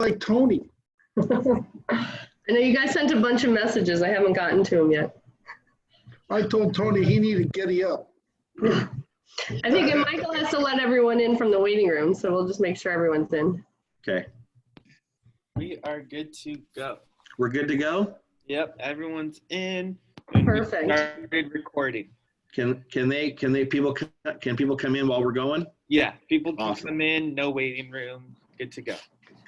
like Tony. I know you guys sent a bunch of messages. I haven't gotten to them yet. I told Tony he needed to giddy up. I think Michael has to let everyone in from the waiting room, so we'll just make sure everyone's in. Okay. We are good to go. We're good to go? Yep, everyone's in. And Perfect. We started recording. Can people come in while we're going? Yeah, people can Awesome. come in, no waiting room, good to go.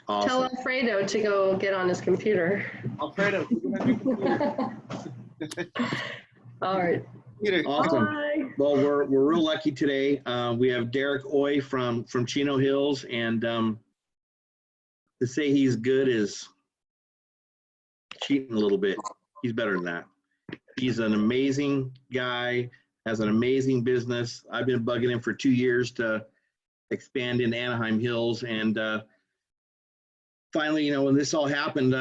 Awesome. Tell Alfredo to go get on his computer. Alfredo, All right. Awesome. Bye. Well, we're real lucky today. We have Derek Oie from Chino Hills, and to say he's good is cheating a little bit. He's better than that. He's an amazing guy, has an amazing business. I've been bugging him for 2 years to expand in Anaheim Hills, and finally, when this all happened,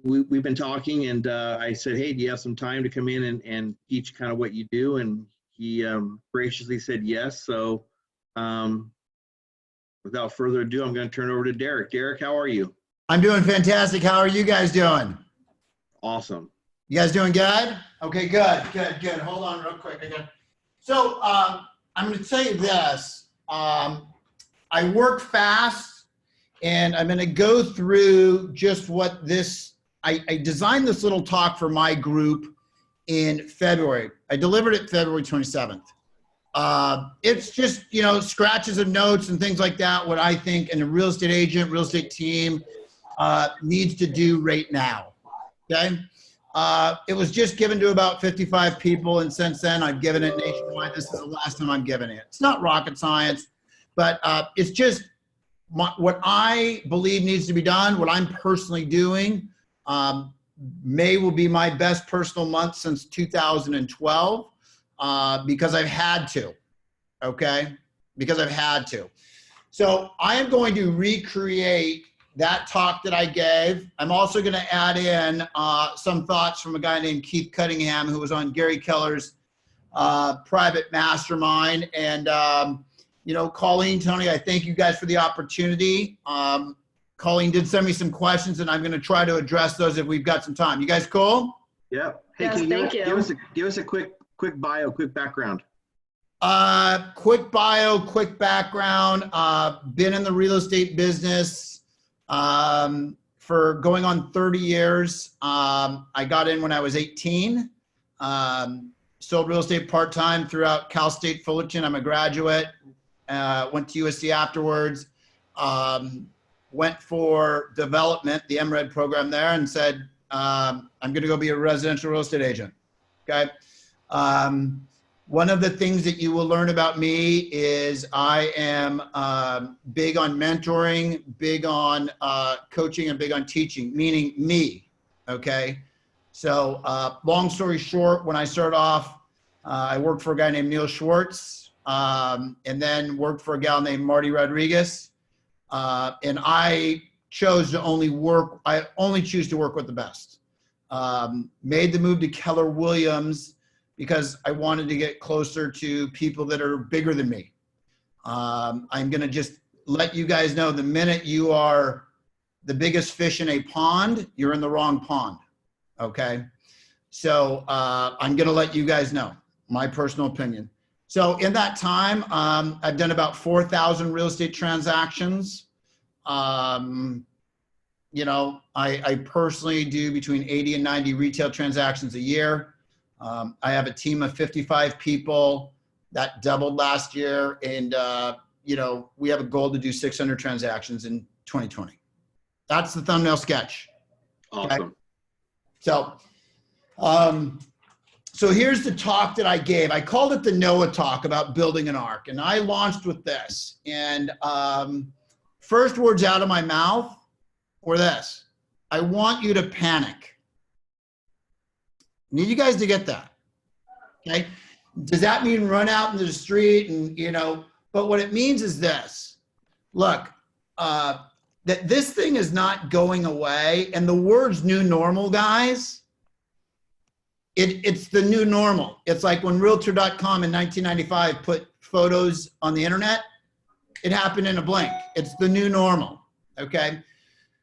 we've been talking, and I said, hey, do you have some time to come in and teach kind of what you do? And he graciously said yes. So without further ado, I'm going to turn it over to Derek. Derek, how are you? I'm doing fantastic. How are you guys doing? Awesome. You guys doing good? Okay, good. Hold on real quick. So I'm going to tell you this. I work fast, and I'm going to go through just what this, I designed this little talk for my group in February. I delivered it February 27th. It's just, scratches and notes and things like that, what I think and a real estate agent, real estate team needs to do right now, okay? It was just given to about 55 people, and since then I've given it nationwide. This is the last time I'm giving it. It's not rocket science, but it's just what I believe needs to be done, what I'm personally doing. May will be my best personal month since 2012 because I've had to, okay? Because I've had to. So I am going to recreate that talk that I gave. I'm also going to add in some thoughts from a guy named Keith Cunningham, who was on Gary Keller's private mastermind. And, Colleen, Tony, I thank you guys for the opportunity. Colleen did send me some questions, and I'm going to try to address those if we've got some time. You guys cool? Yeah. Hey, Yes, thank you. Give us a quick bio, quick background. Quick bio, quick background. Been in the real estate business for going on 30 years. I got in when I was 18. Sold real estate part-time throughout Cal State Fullerton. I'm a graduate. Went to USC afterwards. Went for development, the MRED program there, and said, I'm going to go be a residential real estate agent. Okay. One of the things that you will learn about me is I am big on mentoring, big on coaching, and big on teaching, meaning me, okay? So long story short, when I started off, I worked for a guy named Neil Schwartz, and then worked for a gal named Marty Rodriguez, and I chose to only choose to work with the best. Made the move to Keller Williams because I wanted to get closer to people that are bigger than me. I'm going to just let you guys know, the minute you are the biggest fish in a pond, you're in the wrong pond, okay? So I'm going to let you guys know my personal opinion. So in that time, I've done about 4,000 real estate transactions. I personally do between 80 and 90 retail transactions a year. I have a team of 55 people that doubled last year. And, we have a goal to do 600 transactions in 2020. That's the thumbnail sketch. Awesome. Okay? So here's the talk that I gave. I called it the Noah talk about building an ark. And I launched with this. And first words out of my mouth were this: I want you to panic. Need you guys to get that, okay? Does that mean run out into the street and, but what it means is this. Look, that this thing is not going away, and the word's new normal, guys, it's the new normal. It's like when Realtor.com in 1995 put photos on the internet, it happened in a blink. It's the new normal, okay?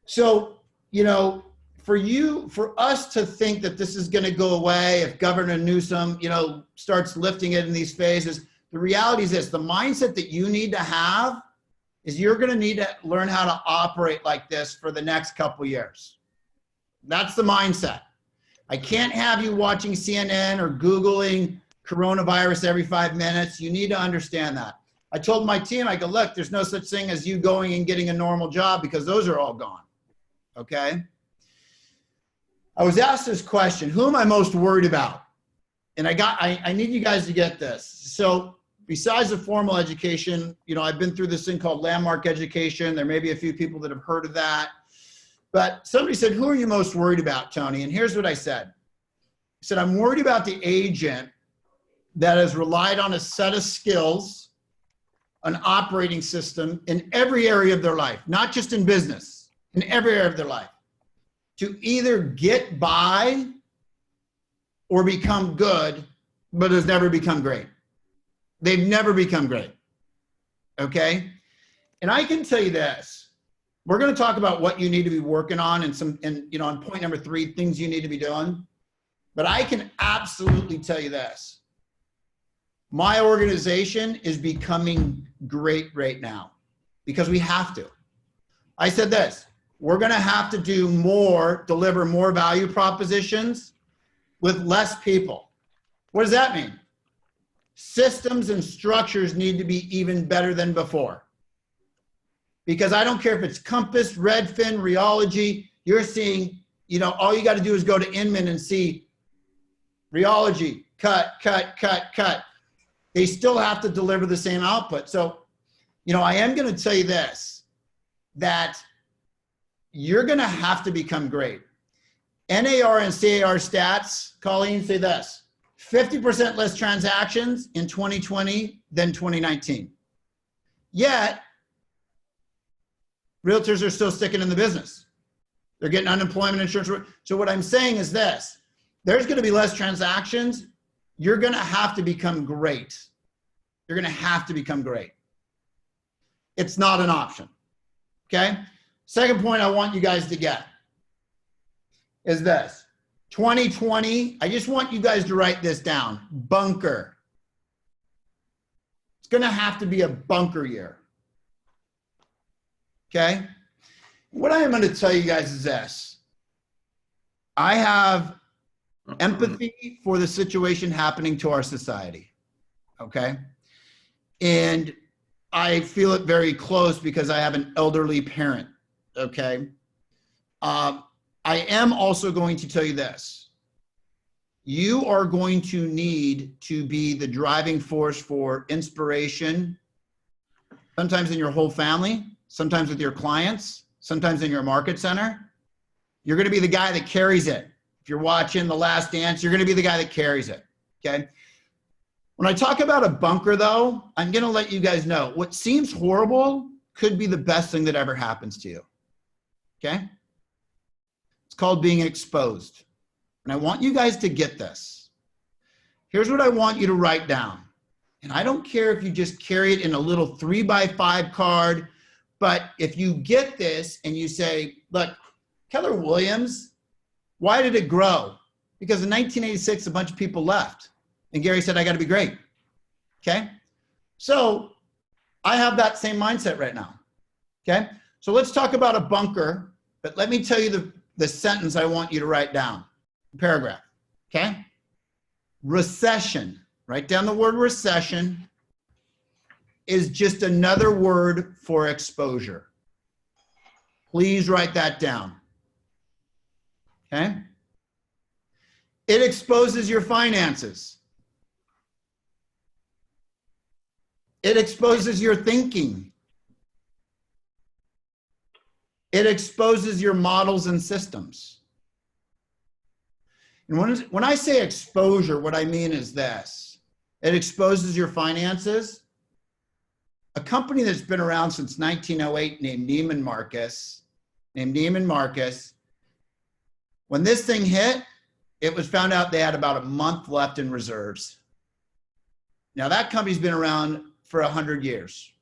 So, you know, for us to think that this is going to go away if Governor Newsom, you know, starts lifting it in these phases, the reality is this: the mindset that you need to have is you're going to need to learn how to operate like this for the next couple years. That's the mindset. I can't have you watching CNN or Googling coronavirus every 5 minutes. You need to understand that. I told my team, I go, look, there's no such thing as you going and getting a normal job because those are all gone. Okay? I was asked this question: who am I most worried about? And I need you guys to get this. So besides the formal education, you know, I've been through this thing called landmark education. There may be a few people that have heard of that. But somebody said, who are you most worried about, Tony? And here's what I said. I said, I'm worried about the agent that has relied on a set of skills, an operating system in every area of their life, not just in business, in every area of their life, to either get by or become good, but has never become great. They've never become great, okay? And I can tell you this. We're going to talk about what you need to be working on and you know, on point number 3, things you need to be doing. But I can absolutely tell you this. My organization is becoming great right now because we have to. I said this: we're going to have to do more, deliver more value propositions with less people. What does that mean? Systems and structures need to be even better than before. Because I don't care if it's Compass, Redfin, Rheology, you're seeing, you know, all you got to do is go to Inman and see Rheology, cut. They still have to deliver the same output. So, you know, I am going to tell you this, that you're going to have to become great. NAR and CAR stats, Colleen, say this: 50% less transactions in 2020 than 2019. Yet, realtors are still sticking in the business. They're getting unemployment insurance. So what I'm saying is this: there's going to be less transactions. You're going to have to become great. You're going to have to become great. It's not an option. Okay? Second point I want you guys to get is this. 2020, I just want you guys to write this down. Bunker. It's going to have to be a bunker year. Okay? What I am going to tell you guys is this. I have empathy for the situation happening to our society. Okay? And I feel it very close because I have an elderly parent. Okay? I am also going to tell you this. You are going to need to be the driving force for inspiration, sometimes in your whole family, sometimes with your clients, sometimes in your market center. You're going to be the guy that carries it. If you're watching The Last Dance, you're going to be the guy that carries it, okay? When I talk about a bunker, though, I'm going to let you guys know what seems horrible could be the best thing that ever happens to you, okay? It's called being exposed. And I want you guys to get this. Here's what I want you to write down. And I don't care if you just carry it in a little 3x5 card, but if you get this and you say, look, Keller Williams, why did it grow? Because in 1986, a bunch of people left. And Gary said, I got to be great. Okay? So I have that same mindset right now. Okay? So let's talk about a bunker, but let me tell you the sentence I want you to write down. Paragraph. Okay? Recession. Write down the word recession is just another word for exposure. Please write that down. Okay? It exposes your finances. It exposes your thinking. It exposes your models and systems. And when I say exposure, what I mean is this. It exposes your finances. A company that's been around since 1908 named Neiman Marcus, when this thing hit, it was found out they had about a month left in reserves. Now that company's been around for 100 years.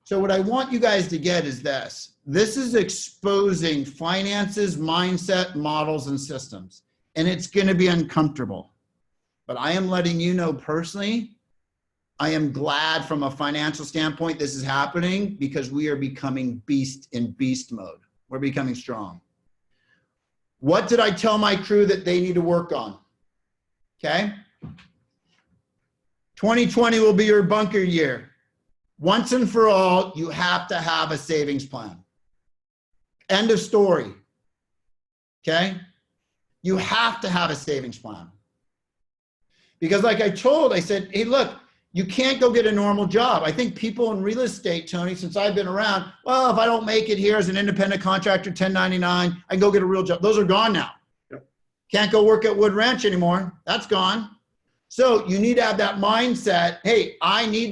So what I want you guys to get is this. this is exposing finances, mindset, models, and systems. And it's going to be uncomfortable. But I am letting you know personally, I am glad from a financial standpoint this is happening because we are becoming beast mode. We're becoming strong. What did I tell my crew that they need to work on? Okay. 2020 will be your bunker year. Once and for all, you have to have a savings plan. End of story. Okay. You have to have a savings plan. Because like I said, hey, look, you can't go get a normal job. I think people in real estate, Tony, since I've been around, well, if I don't make it here as an independent contractor, 1099, I can go get a real job. Those are gone now. Yep. Can't go work at Wood Ranch anymore. That's gone. So you need to have that mindset. Hey,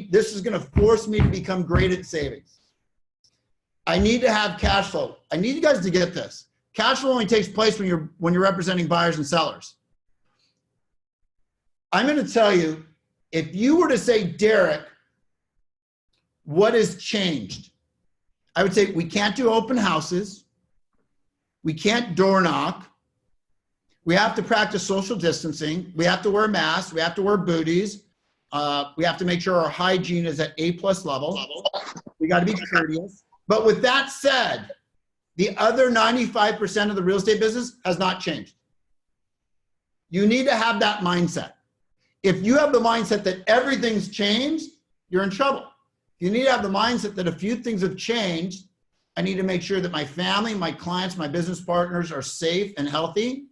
this is going to force me to become great at savings. I need to have cash flow. I need you guys to get this. Cash flow only takes place when you're representing buyers and sellers. I'm going to tell you, if you were to say, Derek, what has changed? I would say we can't do open houses. We can't door knock. We have to practice social distancing. We have to wear masks. We have to wear booties. We have to make sure our hygiene is at A+ level. We got to be courteous. But with that said, the other 95% of the real estate business has not changed. You need to have that mindset. If you have the mindset that everything's changed, you're in trouble. You need to have the mindset that a few things have changed. I need to make sure that my family, my clients, my business partners are safe and healthy.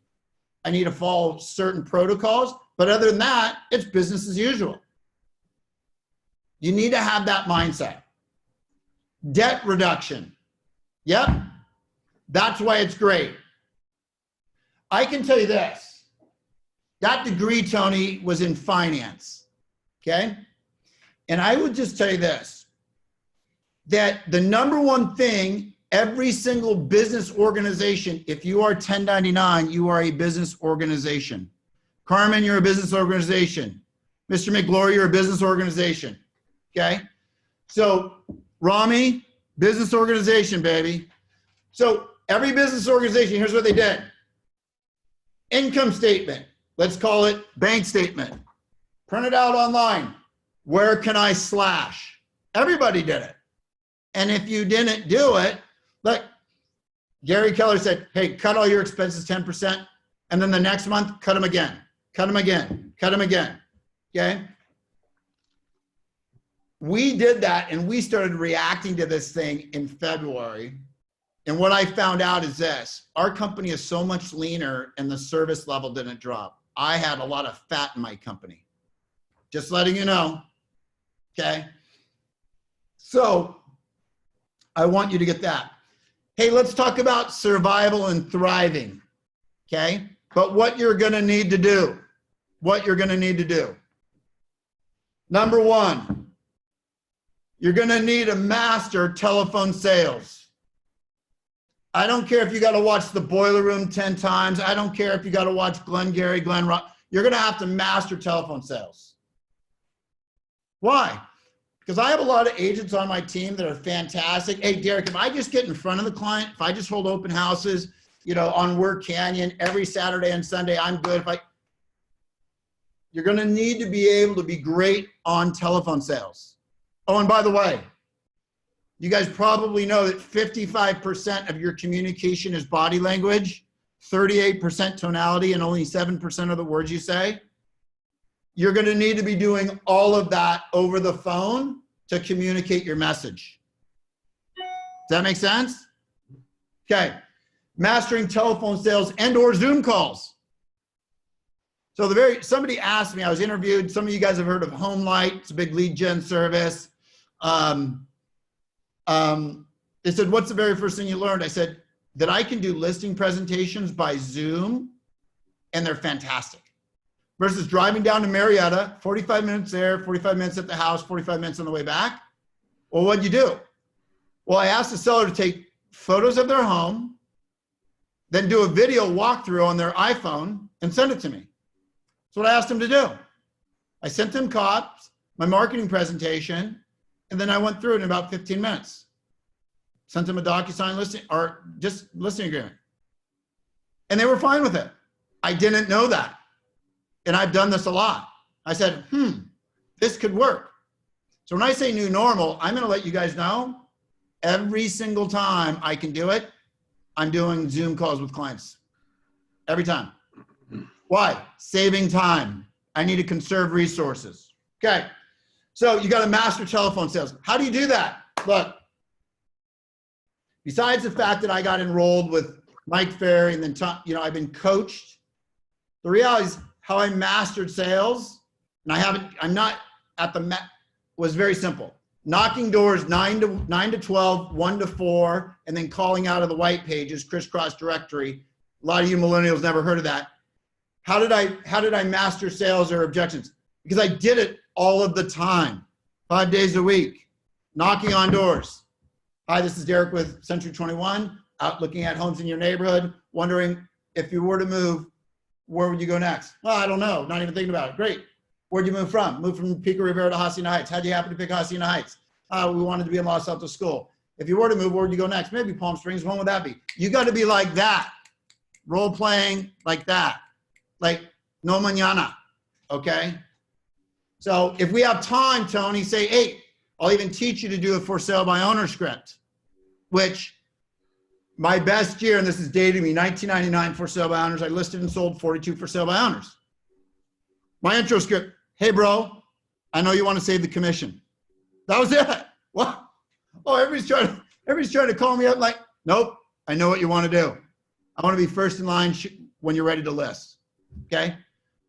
I need to follow certain protocols. But other than that, it's business as usual. You need to have that mindset. Debt reduction. Yep. That's why it's great. I can tell you this. That degree, Tony, was in finance, okay? And I would just tell you this, that the number one thing, every single business organization, if you are 1099, you are a business organization. Carmen, you're a business organization. Mr. McGlory, you're a business organization, okay? So Rami, business organization, baby. So every business organization, here's what they did. Income statement. Let's call it bank statement. Print it out online. Where can I slash? Everybody did it. And if you didn't do it, like Gary Keller said, hey, cut all your expenses 10%. And then the next month, cut them again, cut them again, cut them again. Okay. We did that and we started reacting to this thing in February. And what I found out is this, our company is so much leaner and the service level didn't drop. I had a lot of fat in my company. Just letting you know, okay? So I want you to get that. Hey, let's talk about survival and thriving, okay? But what you're gonna need to do, Number one, you're gonna need to master telephone sales. I don't care if you got to watch The Boiler Room 10 times. I don't care if you got to watch Glengarry Glen Ross. You're going to have to master telephone sales. Why? Because I have a lot of agents on my team that are fantastic. Hey, Derek, if I just get in front of the client, if I just hold open houses, on Word Canyon every Saturday and Sunday, I'm good. You're going to need to be able to be great on telephone sales. Oh, and by the way, you guys probably know that 55% of your communication is body language, 38% tonality, and only 7% of the words you say. You're going to need to be doing all of that over the phone to communicate your message. Does that make sense? Okay. Mastering telephone sales and or Zoom calls. So somebody asked me, I was interviewed, some of you guys have heard of HomeLight. It's a big lead gen service. They said, what's the very first thing you learned? I said, that I can do listing presentations by Zoom, and they're fantastic. Versus driving down to Marietta, 45 minutes there, 45 minutes at the house, 45 minutes on the way back. Well, what'd you do? Well, I asked the seller to take photos of their home, then do a video walkthrough on their iPhone and send it to me. That's what I asked them to do. I sent them copies, my marketing presentation, and then I went through it in about 15 minutes. sent them a DocuSign listing or just listing agreement. And they were fine with it. I didn't know that. And I've done this a lot. I said, this could work. So when I say new normal, I'm going to let you guys know every single time I can do it, I'm doing Zoom calls with clients. Every time. Why? Saving time. I need to conserve resources. Okay. So you got to master telephone sales. How do you do that? Look, besides the fact that I got enrolled with Mike Ferry and then, I've been coached. The reality is how I mastered sales, and I'm not at the, was very simple. Knocking doors 9 to 12, 1 to 4, and then calling out of the white pages, crisscross directory. A lot of you millennials never heard of that. How did I master sales or objections? Because I did it all of the time, 5 days a week, knocking on doors. Hi, this is Derek with Century 21, out looking at homes in your neighborhood, wondering if you were to move, where would you go next? Well, I don't know, not even thinking about it. Great. Where'd you move from? Moved from Pico Rivera to Hosseini Heights. How'd you happen to pick Hosseini Heights? We wanted to be in Los Altos School. If you were to move, where'd you go next? Maybe Palm Springs. When would that be? You got to be like that. Role playing like that. Like no mañana. Okay? So if we have time, Tony, say, hey, I'll even teach you to do a for sale by owner script, which my best year, and this is dating me, 1999 for sale by owners. I listed and sold 42 for sale by owners. My intro script, hey, bro, I know you want to save the commission. That was it. What? Oh, everybody's trying to call me up like, nope, I know what you want to do. I want to be first in line when you're ready to list. Okay?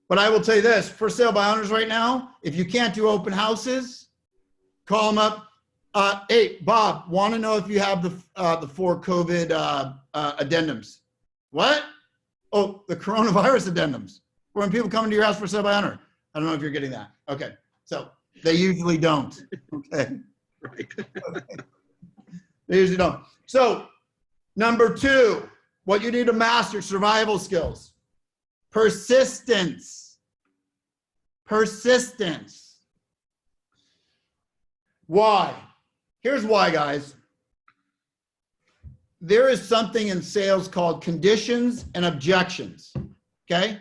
But I will tell you this, for sale by owners right now, if you can't do open houses, call them up. Hey, Bob, want to know if you have the 4 COVID addendums. What? Oh, the coronavirus addendums. When people come into your house for sale by owner. I don't know if you're getting that. Okay. So they usually don't. Okay. Right. Okay. They usually don't. So number 2, what you need to master, survival skills. Persistence. Persistence. Why? Here's why, guys. There is something in sales called conditions and objections. Okay?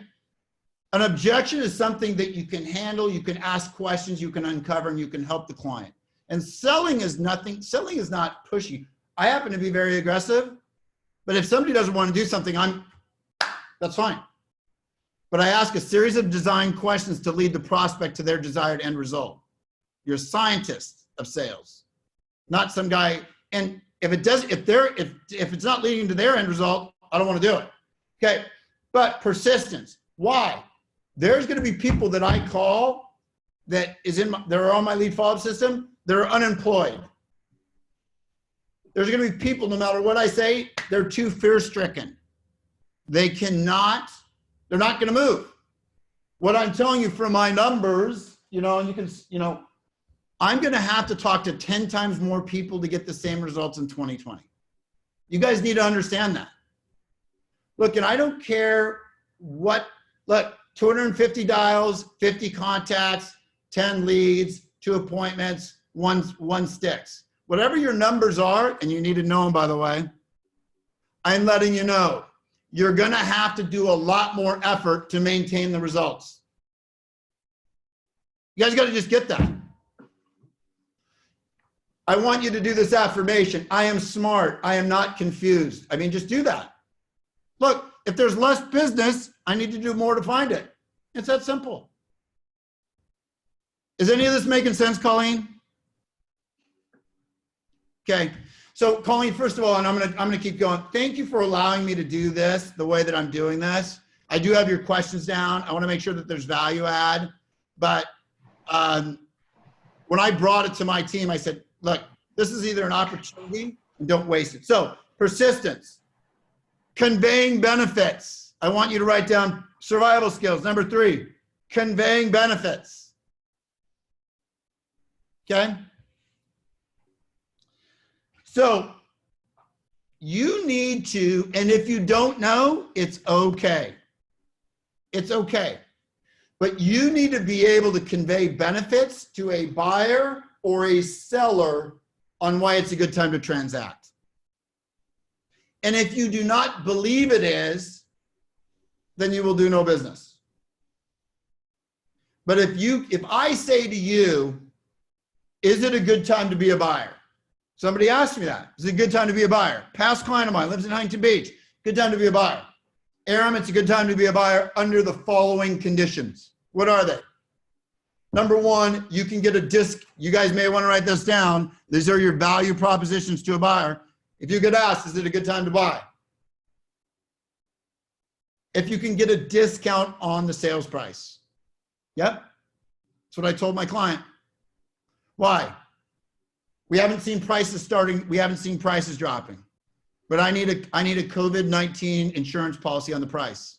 An objection is something that you can handle, you can ask questions, you can uncover, and you can help the client. And selling is nothing, selling is not pushy. I happen to be very aggressive, but if somebody doesn't want to do something, that's fine. But I ask a series of design questions to lead the prospect to their desired end result. You're a scientist of sales, not some guy. And if it's not leading to their end result, I don't want to do it. Okay. But persistence. Why? There's going to be people that I call that are on my lead follow-up system. They're unemployed. There's going to be people, no matter what I say, they're too fear-stricken. They're not going to move. What I'm telling you from my numbers, and you can, I'm going to have to talk to 10 times more people to get the same results in 2020. You guys need to understand that. Look, and I don't care look, 250 dials, 50 contacts, 10 leads, 2 appointments, one sticks. Whatever your numbers are, and you need to know them, by the way, I'm letting you know, you're going to have to do a lot more effort to maintain the results. You guys got to just get that. I want you to do this affirmation. I am smart. I am not confused. I mean, just do that. Look, if there's less business, I need to do more to find it. It's that simple. Is any of this making sense, Colleen? Okay. So Colleen, first of all, and I'm gonna keep going. Thank you for allowing me to do this the way that I'm doing this. I do have your questions down. I want to make sure that there's value add. But when I brought it to my team, I said, look, this is either an opportunity and don't waste it. So persistence, conveying benefits. I want you to write down survival skills. Number 3, conveying benefits. Okay. So you need to, and if you don't know, it's okay. It's okay. But you need to be able to convey benefits to a buyer or a seller on why it's a good time to transact. And if you do not believe it is, then you will do no business. But if I say to you, is it a good time to be a buyer? Somebody asked me that. Is it a good time to be a buyer? Past client of mine lives in Huntington Beach. Good time to be a buyer. Aram, it's a good time to be a buyer under the following conditions. What are they? Number one, you can get a disc. You guys may want to write this down. These are your value propositions to a buyer. If you get asked, is it a good time to buy? If you can get a discount on the sales price. Yep. That's what I told my client. Why? We haven't seen prices starting. We haven't seen prices dropping. But I need a COVID-19 insurance policy on the price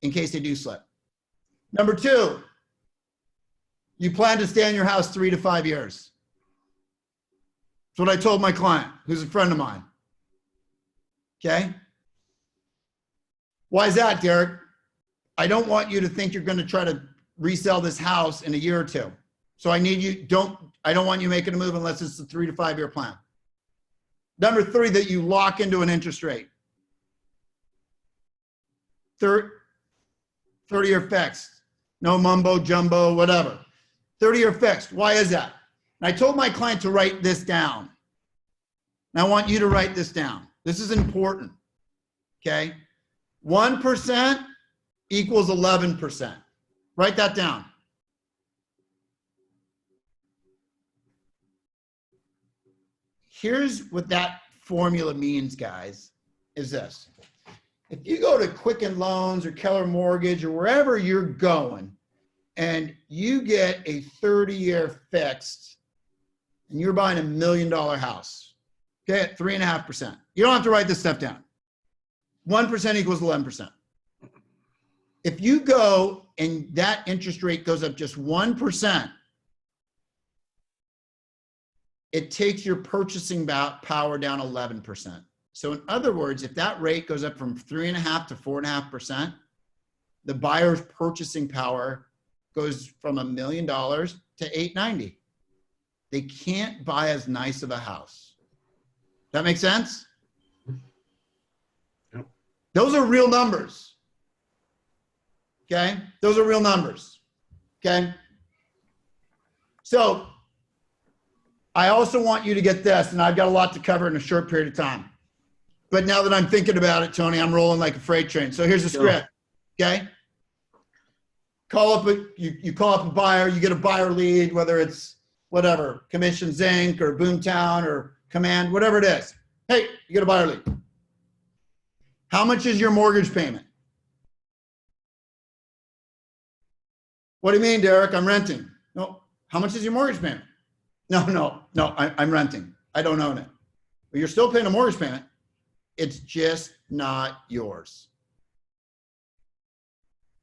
in case they do slip. Number two, you plan to stay in your house 3 to 5 years. That's what I told my client, who's a friend of mine. Okay? Why is that, Derek? I don't want you to think you're going to try to resell this house in a year or two. So I don't want you making a move unless it's a 3 to 5 year plan. Number three, that you lock into an interest rate. 30-year fixed. No mumbo jumbo, whatever. 30-year fixed. Why is that? And I told my client to write this down. And I want you to write this down. This is important. Okay? 1% equals 11%. Write that down. Here's what that formula means, guys, is this. If you go to Quicken Loans or Keller Mortgage or wherever you're going and you get a 30-year fixed and you're buying $1 million house, okay, at 3.5%. You don't have to write this stuff down. 1% equals 11%. If you go and that interest rate goes up just 1%, it takes your purchasing power down 11%. So in other words, if that rate goes up from 3.5 to 4.5%, the buyer's purchasing power goes from $1 million to $890. They can't buy as nice of a house. That make sense? Yep. Those are real numbers. Okay? Those are real numbers. Okay? So I also want you to get this, and I've got a lot to cover in a short period of time. But now that I'm thinking about it, Tony, I'm rolling like a freight train. So here's the script, okay? You call up a buyer, you get a buyer lead, whether it's whatever, Commissions Inc. or Boomtown or Command, whatever it is. Hey, you get a buyer lead. How much is your mortgage payment? What do you mean, Derek? I'm renting. No, how much is your mortgage payment? No, I'm renting. I don't own it. But you're still paying a mortgage payment. It's just not yours.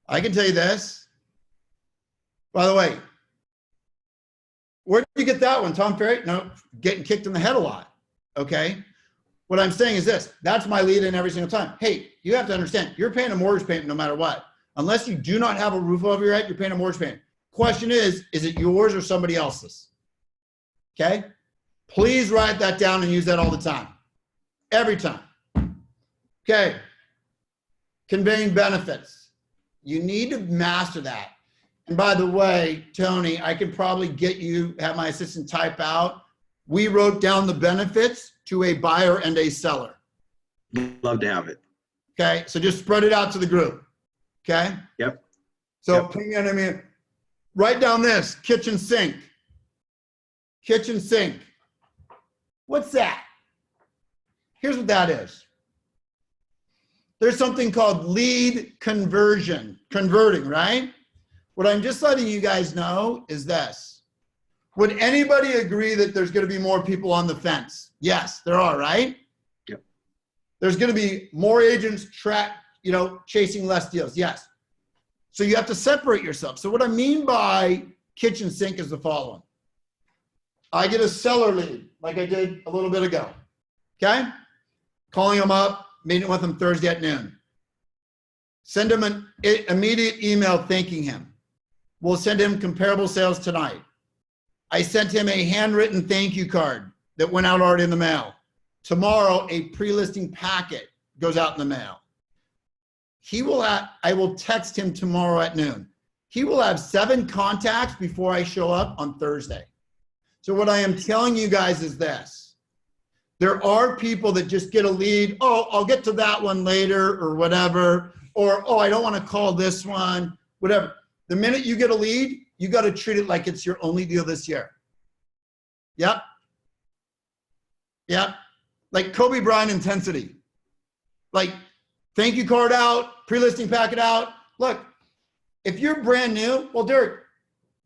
I can tell you this. By the way, where did you get that one, Tom Ferry? No, getting kicked in the head a lot, okay? What I'm saying is this. That's my lead in every single time. Hey, you have to understand, you're paying a mortgage payment no matter what. Unless you do not have a roof over your head, you're paying a mortgage payment. Question is it yours or somebody else's? Okay? Please write that down and use that all the time. Every time. Okay. Conveying benefits. You need to master that. And by the way, Tony, I could probably have my assistant type out. We wrote down the benefits to a buyer and a seller. Love to have it. Okay. So just spread it out to the group. Okay. Yep. So write down this kitchen sink. Kitchen sink. What's that? Here's what that is. There's something called lead converting, right? What I'm just letting you guys know is this. Would anybody agree that there's going to be more people on the fence? Yes, there are, right? Yep. There's going to be more agents chasing less deals. Yes. So you have to separate yourself. So what I mean by kitchen sink is the following. I get a seller lead, like I did a little bit ago. Okay? Calling them up, meeting with them Thursday at noon. Send him an immediate email thanking him. We'll send him comparable sales tonight. I sent him a handwritten thank you card that went out already in the mail. tomorrow a pre-listing packet goes out in the mail. I will text him tomorrow at noon. He will have 7 contacts before I show up on Thursday. So what I am telling you guys is this. There are people that just get a lead. Oh, I'll get to that one later or whatever. Or, oh, I don't want to call this one, whatever. The minute you get a lead, you got to treat it like it's your only deal this year. Yep. Yep. Like Kobe Bryant intensity. Like, thank you card out, pre-listing packet out. Look, if you're brand new, well, Derek,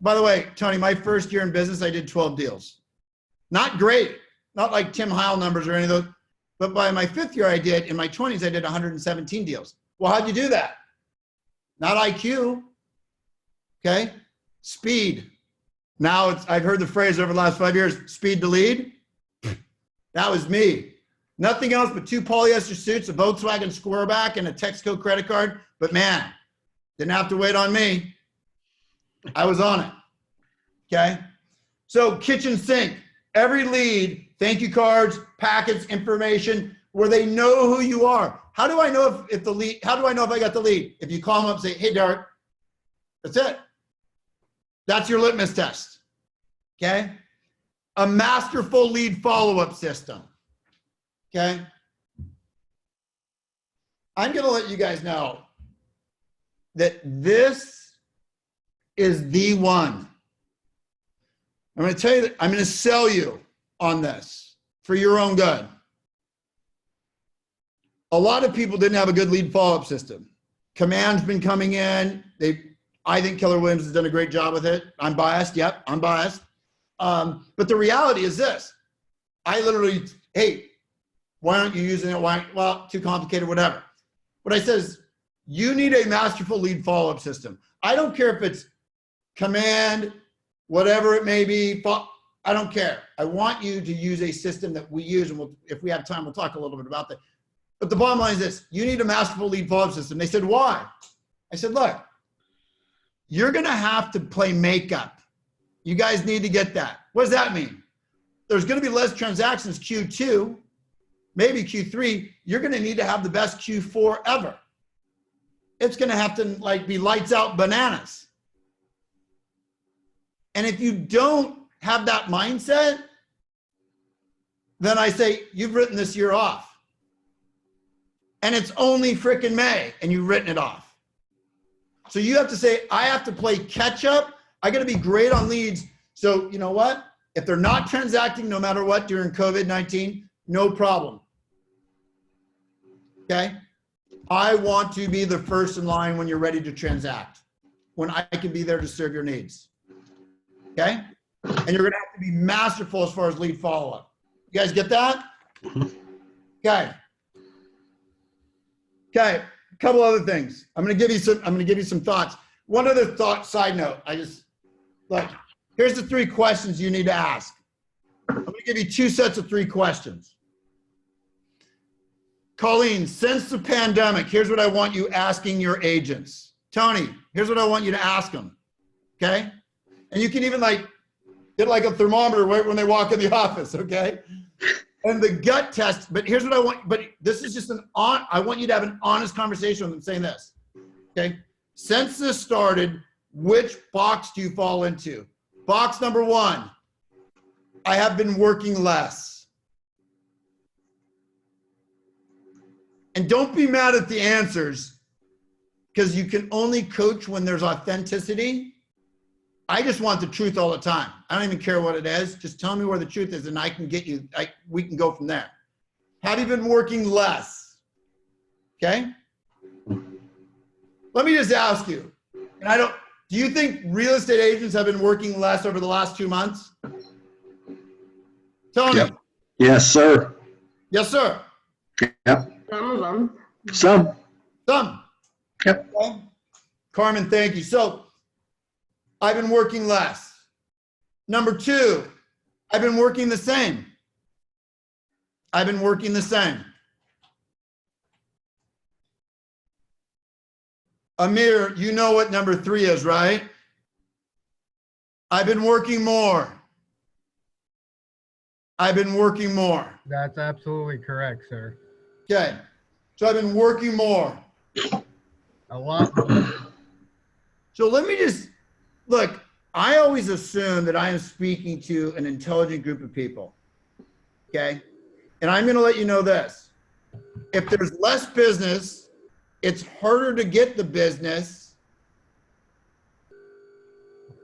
by the way, Tony, my first year in business, I did 12 deals. Not great, not like Tim Heil numbers or any of those, but by my 5th year I did, in my 20s, I did 117 deals. Well, how'd you do that? Not IQ, okay? Speed. Now I've heard the phrase over the last 5 years, speed to lead. That was me. Nothing else but 2 polyester suits, a Volkswagen Squareback, and a Texaco credit card. But man, didn't have to wait on me. I was on it. Okay. So kitchen sink, every lead, thank you cards, packets, information, where they know who you are. How do I know if the lead? How do I know if I got the lead? If you call them up, and say, "Hey, Derek," that's it. That's your litmus test. Okay. A masterful lead follow-up system. Okay. I'm going to let you guys know that this is the one. I'm going to tell you that I'm going to sell you on this for your own good. A lot of people didn't have a good lead follow-up system. Command's been coming in. I think Keller Williams has done a great job with it. I'm biased. Yep, I'm biased. But the reality is this. I literally, hey, why aren't you using it? Why? Well, too complicated, whatever. What I said is, you need a masterful lead follow-up system. I don't care if it's Command, whatever it may be. I don't care. I want you to use a system that we use, and if we have time, we'll talk a little bit about that. But the bottom line is this. You need a masterful lead follow-up system. They said, why? I said, look, you're going to have to play makeup. You guys need to get that. What does that mean? There's going to be less transactions Q2, maybe Q3. You're going to need to have the best Q4 ever. It's going to have to be lights out bananas. And if you don't have that mindset, then I say, you've written this year off. And it's only frickin' May and you've written it off. So you have to say, I have to play catch up. I got to be great on leads. So you know what? If they're not transacting no matter what during COVID-19, no problem. Okay? I want to be the first in line when you're ready to transact, when I can be there to serve your needs. Okay? And you're going to have to be masterful as far as lead follow-up. You guys get that? Okay. Okay. A couple other things. I'm going to give you some thoughts. One other side note. Look, here's the 3 questions you need to ask. I'm going to give you 2 sets of 3 questions. Colleen, since the pandemic, here's what I want you asking your agents. Tony, here's what I want you to ask them. Okay? And you can even get a thermometer right when they walk in the office, okay? And the gut test, but here's what I want, but this is just I want you to have an honest conversation with them saying this, okay? Since this started, which box do you fall into? Box number 1, I have been working less. And don't be mad at the answers, because you can only coach when there's authenticity. I just want the truth all the time. I don't even care what it is. Just tell me where the truth is and I can get you, we can go from there. Have you been working less? Okay. Let me just ask you, and do you think real estate agents have been working less over the last 2 months? Tony? Yep. Yes, sir. Yes, sir. Yep. Some of them. Some. Yep. Okay. Carmen, thank you. So I've been working less. Number 2, I've been working the same. I've been working the same. Amir, you know what number 3 is, right? I've been working more. I've been working more. That's absolutely correct, sir. Okay. So I've been working more. A lot more. So let me just look. I always assume that I am speaking to an intelligent group of people. Okay. And I'm going to let you know this. If there's less business, it's harder to get the business.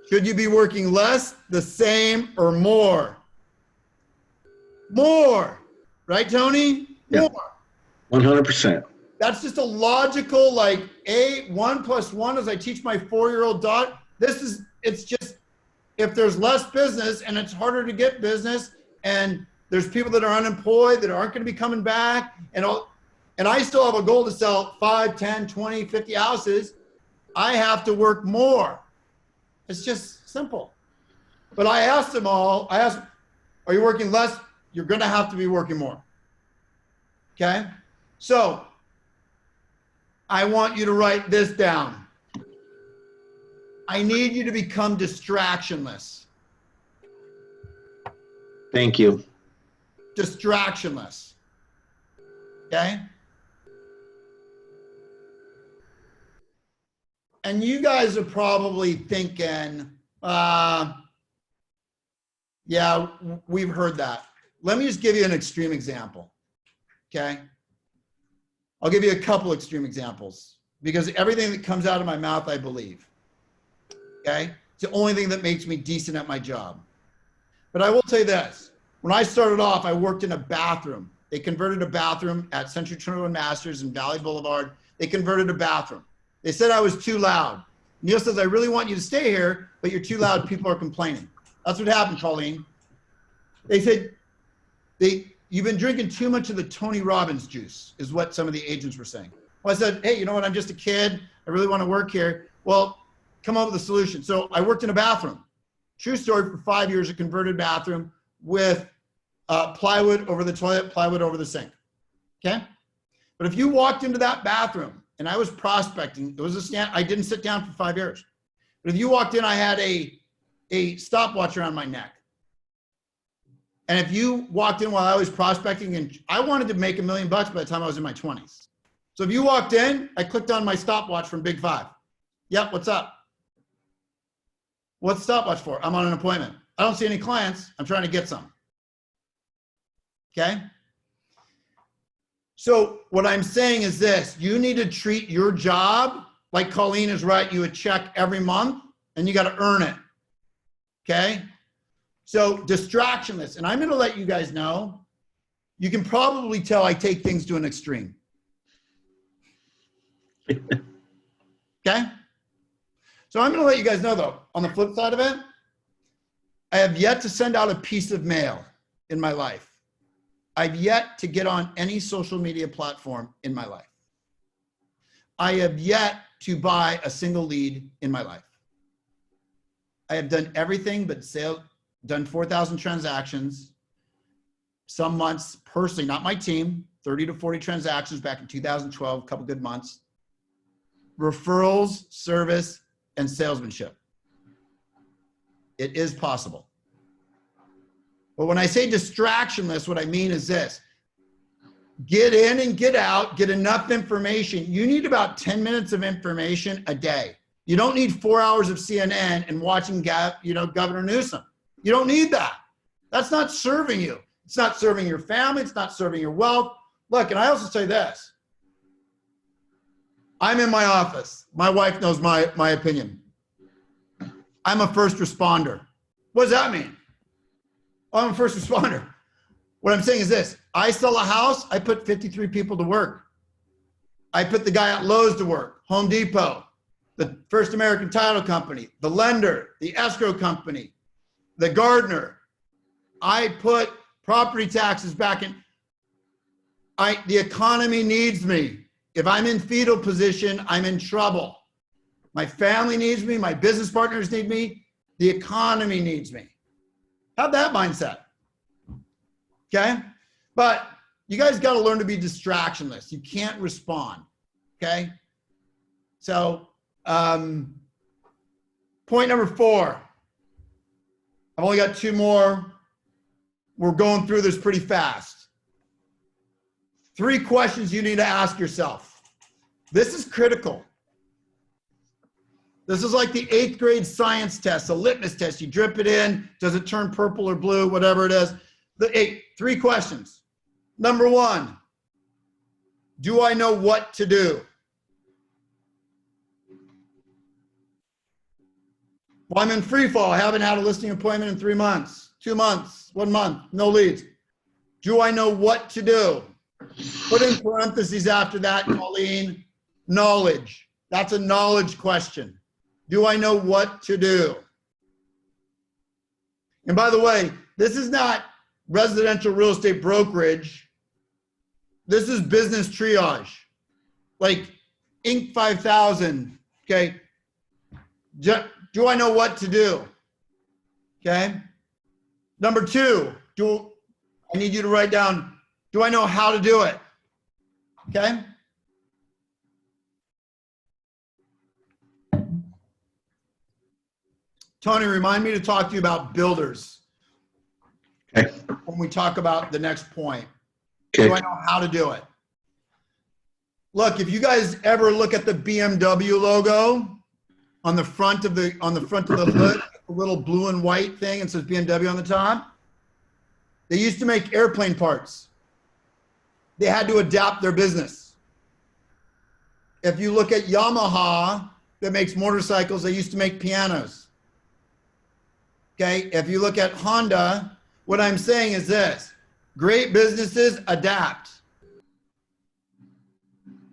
Should you be working less, the same, or more? More. Right, Tony? Yeah. More. 100%. That's just a logical, like, 1 + 1 as I teach my 4-year-old daughter. It's just, if there's less business and it's harder to get business and there's people that are unemployed that aren't going to be coming back and I still have a goal to sell 5, 10, 20, 50 houses, I have to work more. It's just simple. But I asked them all, are you working less? You're going to have to be working more. Okay? So I want you to write this down. I need you to become distractionless. Thank you. Distractionless. Okay? And you guys are probably thinking, yeah, we've heard that. Let me just give you an extreme example. Okay? I'll give you a couple extreme examples because everything that comes out of my mouth, I believe. Okay? It's the only thing that makes me decent at my job. But I will tell you this. When I started off, I worked in a bathroom. They converted a bathroom at Century 21 Masters in Valley Boulevard. They converted a bathroom. They said I was too loud. Neil says, I really want you to stay here, but you're too loud. People are complaining. That's what happened, Colleen. They said, you've been drinking too much of the Tony Robbins juice, is what some of the agents were saying. Well, I said, hey, you know what? I'm just a kid. I really want to work here. Well, come up with a solution. So I worked in a bathroom. True story, for 5 years, a converted bathroom with plywood over the toilet, plywood over the sink. Okay? But if you walked into that bathroom, and I was prospecting, it was a stand, I didn't sit down for 5 years. But if you walked in, I had a stopwatch around my neck. And if you walked in while I was prospecting, and I wanted to make $1 million by the time I was in my 20s. So if you walked in, I clicked on my stopwatch from Big Five. Yep, what's up? What's stopwatch for? I'm on an appointment. I don't see any clients. I'm trying to get some. Okay? So what I'm saying is this. You need to treat your job like Colleen is writing you a check every month, and you got to earn it. Okay? So distractionless. And I'm going to let you guys know, you can probably tell I take things to an extreme. Okay? So I'm going to let you guys know, though, on the flip side of it, I have yet to send out a piece of mail in my life. I've yet to get on any social media platform in my life. I have yet to buy a single lead in my life. I have done everything but done 4,000 transactions, some months personally, not my team, 30 to 40 transactions back in 2012, a couple good months. Referrals, service, and salesmanship. It is possible. But when I say distractionless, what I mean is this. Get in and get out, get enough information. You need about 10 minutes of information a day. You don't need 4 hours of CNN and watching Governor Newsom. You don't need that. That's not serving you. It's not serving your family. It's not serving your wealth. Look, and I also say this. I'm in my office. My wife knows my opinion. I'm a first responder. What does that mean? Oh, I'm a first responder. What I'm saying is this. I sell a house. I put 53 people to work. I put the guy at Lowe's to work, Home Depot, the First American Title Company, the lender, the escrow company, the gardener. I put property taxes back in. The economy needs me. If I'm in fetal position, I'm in trouble. My family needs me. My business partners need me. The economy needs me. Have that mindset. Okay? But you guys got to learn to be distractionless. You can't respond. Okay? So, point number 4. I've only got 2 more. We're going through this pretty fast. 3 questions you need to ask yourself. This is critical. This is like the 8th grade science test, a litmus test. You drip it in, does it turn purple or blue, whatever it is. 3 questions. Number 1, do I know what to do? Well, I'm in free fall. I haven't had a listing appointment in 3 months, 2 months, 1 month, no leads. Do I know what to do? Put in parentheses after that, Colleen, knowledge. That's a knowledge question. Do I know what to do? And by the way, this is not residential real estate brokerage. This is business triage. Like Inc. 5000, okay? Do I know what to do? Okay? Number 2, I need you to write down, do I know how to do it? Okay? Tony, remind me to talk to you about builders. Okay. When we talk about the next point. Okay. Do I know how to do it? Look, if you guys ever look at the BMW logo on the front of the hood, a little blue and white thing, and says BMW on the top. They used to make airplane parts. They had to adapt their business. If you look at Yamaha that makes motorcycles, they used to make pianos. Okay, if you look at Honda, what I'm saying is this: great businesses adapt.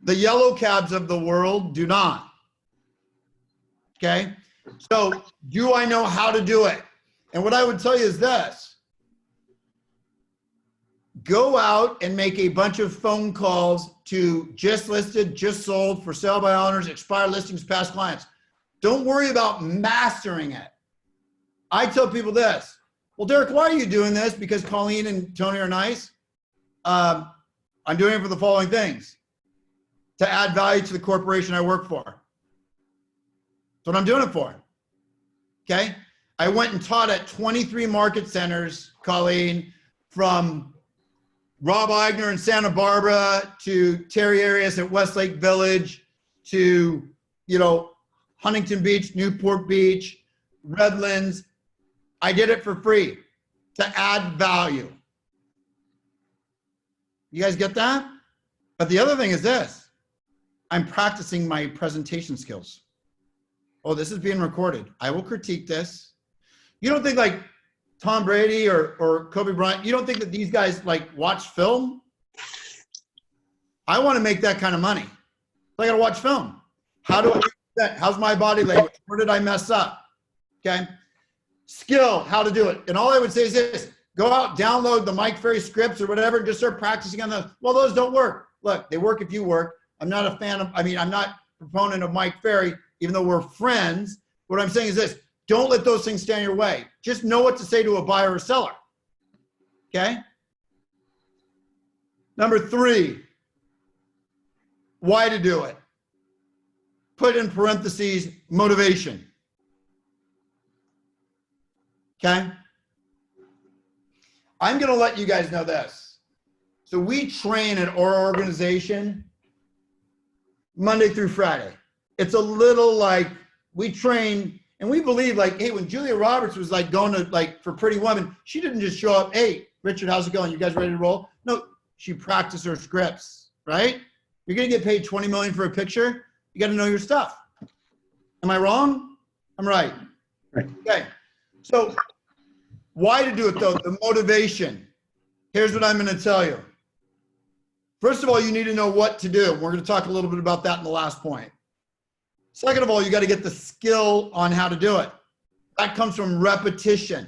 The yellow cabs of the world do not. Okay, so do I know how to do it? And what I would tell you is this: go out and make a bunch of phone calls to just listed, just sold, for sale by owners, expired listings, past clients. Don't worry about mastering it. I tell people this: well, Derek, why are you doing this? Because Colleen and Tony are nice. I'm doing it for the following things: to add value to the corporation I work for. That's what I'm doing it for. Okay? I went and taught at 23 market centers, Colleen, from Rob Eigner in Santa Barbara to Terry Arias at Westlake Village to, Huntington Beach, Newport Beach, Redlands. I did it for free to add value. You guys get that? But the other thing is this: I'm practicing my presentation skills. Oh, this is being recorded. I will critique this. You don't think like Tom Brady or Kobe Bryant, you don't think that these guys like watch film? I want to make that kind of money. So I got to watch film. How do I do that? How's my body language? Where did I mess up? Okay. Skill, how to do it. And all I would say is this: go out, download the Mike Ferry scripts or whatever, and just start practicing on those. Well, those don't work. Look, they work if you work. I'm not a fan of, I'm not a proponent of Mike Ferry, even though we're friends. What I'm saying is this: don't let those things stand in your way. Just know what to say to a buyer or seller. Okay? Number 3, why to do it. Put in parentheses, motivation. Okay? I'm going to let you guys know this. So we train at our organization Monday through Friday. It's a little like we train, and we believe like, hey, when Julia Roberts was like going to like for Pretty Woman, she didn't just show up, hey, Richard, how's it going? You guys ready to roll? No, she practiced her scripts, right? You're going to get paid $20 million for a picture. You got to know your stuff. Am I wrong? I'm right. Right. Okay. So why to do it though? The motivation. Here's what I'm going to tell you. First of all, you need to know what to do. We're going to talk a little bit about that in the last point. Second of all, you got to get the skill on how to do it. That comes from repetition.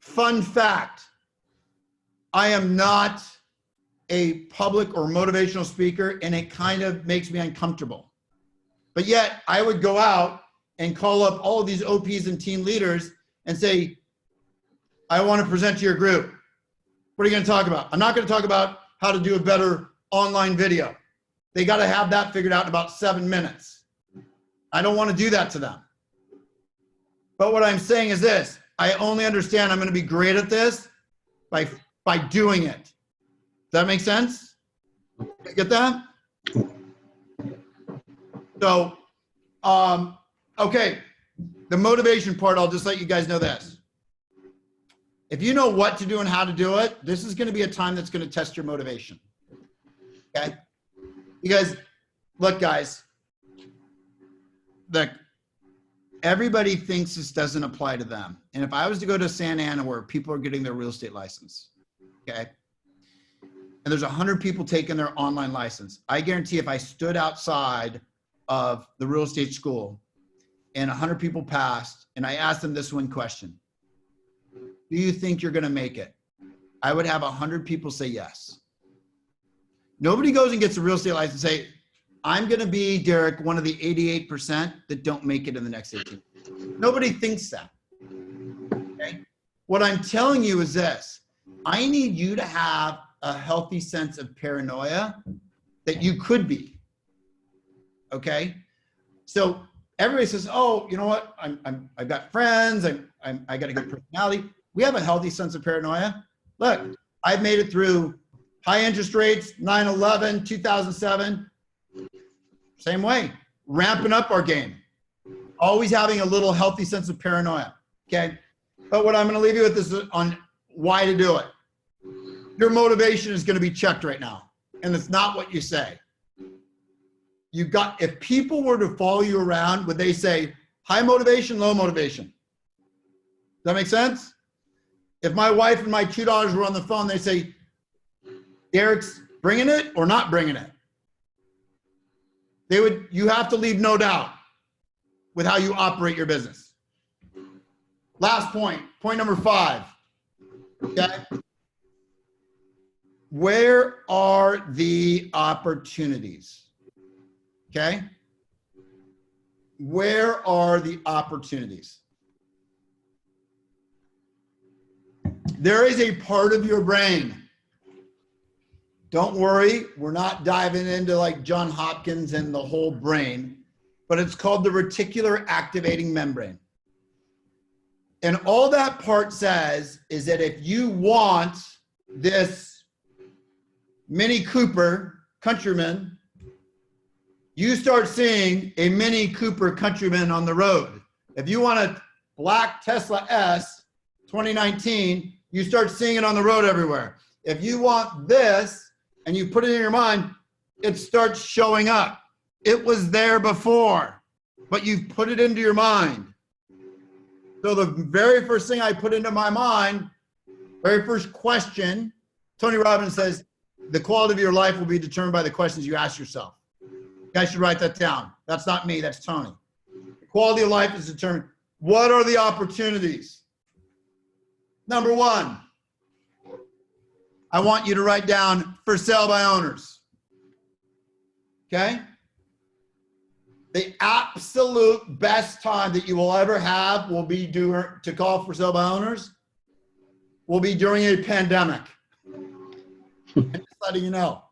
Fun fact: I am not a public or motivational speaker, and it kind of makes me uncomfortable. But yet I would go out and call up all of these OPs and team leaders and say, I want to present to your group. What are you going to talk about? I'm not going to talk about how to do a better online video. They got to have that figured out in about 7 minutes. I don't want to do that to them. But what I'm saying is this: I only understand I'm going to be great at this by doing it. that make sense? You get that? So, okay, the motivation part, I'll just let you guys know this. If you know what to do and how to do it, this is going to be a time that's going to test your motivation. Okay? Because, look, guys, look, everybody thinks this doesn't apply to them. And if I was to go to Santa Ana where people are getting their real estate license, okay, and there's 100 people taking their online license, I guarantee if I stood outside of the real estate school and 100 people passed and I asked them this one question, do you think you're going to make it? I would have 100 people say yes. Nobody goes and gets a real estate license and say, I'm going to be, Derek, one of the 88% that don't make it in the next 18 months. Nobody thinks that. Okay? What I'm telling you is this. I need you to have a healthy sense of paranoia that you could be. Okay? So everybody says, oh, you know what? I've got friends. I got a good personality. We have a healthy sense of paranoia. Look, I've made it through high interest rates, 9/11, 2007. Same way, ramping up our game. Always having a little healthy sense of paranoia, okay? But what I'm gonna leave you with is on why to do it. Your motivation is gonna be checked right now, and it's not what you say. If people were to follow you around, would they say high motivation, low motivation? Does that make sense? If my wife and my two daughters were on the phone, they say, Derek's bringing it or not bringing it? You have to leave no doubt with how you operate your business. Last point number 5, okay? Where are the opportunities? Okay? Where are the opportunities? There is a part of your brain. Don't worry, we're not diving into like John Hopkins and the whole brain, but it's called the reticular activating membrane. And all that part says is that if you want this Mini Cooper Countryman, you start seeing a Mini Cooper Countryman on the road. If you want a black Tesla S 2019, you start seeing it on the road everywhere. If you want this and you put it in your mind, it starts showing up. It was there before, but you've put it into your mind. So the very first thing I put into my mind, very first question, Tony Robbins says, the quality of your life will be determined by the questions you ask yourself. You guys should write that down. That's not me, that's Tony. The quality of life is determined. What are the opportunities? Number 1, I want you to write down for sale by owners. Okay? The absolute best time that you will ever have will be to call for sale by owners will be during a pandemic. I'm just letting you know.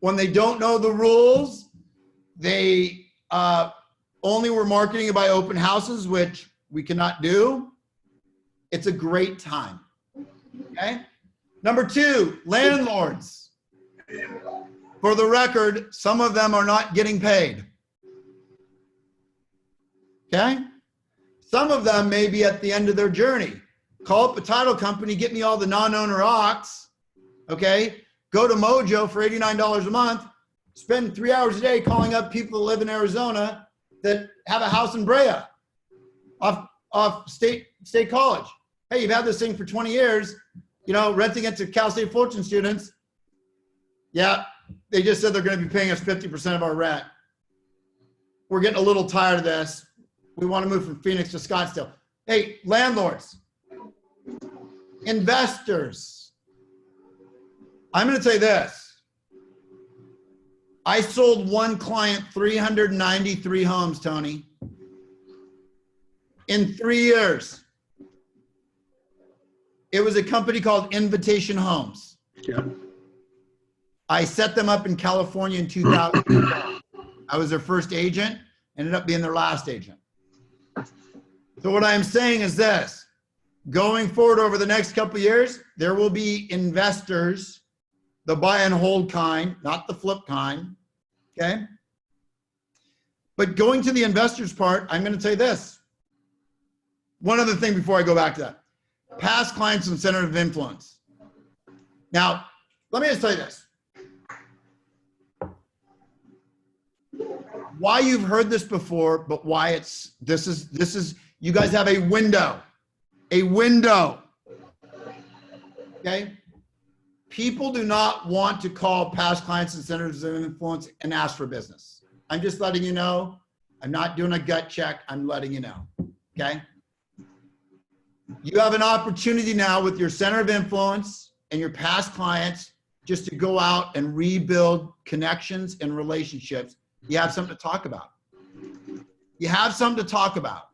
When they don't know the rules, they only were marketing by open houses, which we cannot do. It's a great time. Okay? Number 2, landlords. For the record, some of them are not getting paid. Okay? Some of them may be at the end of their journey. Call up a title company, get me all the non-owner ocs. Okay? Go to Mojo for $89 a month. Spend 3 hours a day calling up people that live in Arizona that have a house in Brea off State College. Hey, you've had this thing for 20 years, you know, renting it to Cal State Fulton students. Yeah, they just said they're going to be paying us 50% of our rent. We're getting a little tired of this. We want to move from Phoenix to Scottsdale. Hey, landlords, investors. I'm going to say this. I sold one client 393 homes, Tony, in 3 years. It was a company called Invitation Homes. Yeah. I set them up in California in 2012. I was their first agent, ended up being their last agent. So what I'm saying is this, going forward over the next couple of years, there will be investors the buy and hold kind, not the flip kind, okay? But going to the investors part, I'm going to tell you this. One other thing before I go back to that. Past clients and center of influence. Now, let me just tell you this. Why you've heard this before, but why this is, you guys have a window, okay? People do not want to call past clients and centers of influence and ask for business. I'm just letting you know. I'm not doing a gut check. I'm letting you know, okay? You have an opportunity now with your center of influence and your past clients just to go out and rebuild connections and relationships. You have something to talk about. You have something to talk about.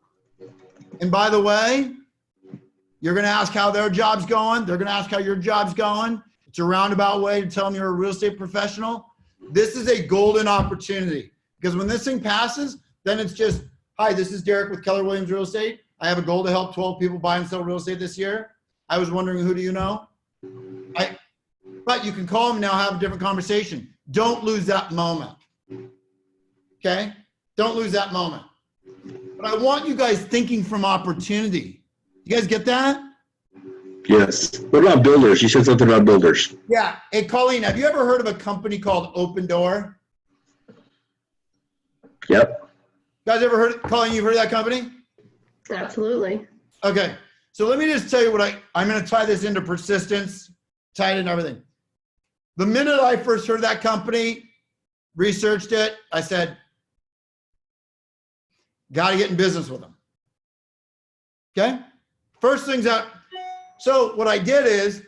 And by the way, you're going to ask how their job's going. They're going to ask how your job's going. It's a roundabout way to tell them you're a real estate professional. This is a golden opportunity because when this thing passes, then it's just, hi, this is Derek with Keller Williams Real Estate. I have a goal to help 12 people buy and sell real estate this year. I was wondering, who do you know? But you can call them now, have a different conversation. Don't lose that moment. Okay? Don't lose that moment. But I want you guys thinking from opportunity. You guys get that? Yes. What about builders? You said something about builders. Yeah. Hey, Colleen, have you ever heard of a company called Open Door? Yep. Guys ever heard, Colleen, you've heard of that company? Absolutely. Okay. So let me just tell you what I'm going to tie this into persistence, tie it into everything. The minute I first heard of that company, researched it, I said, got to get in business with them. Okay? First things out. So what I did is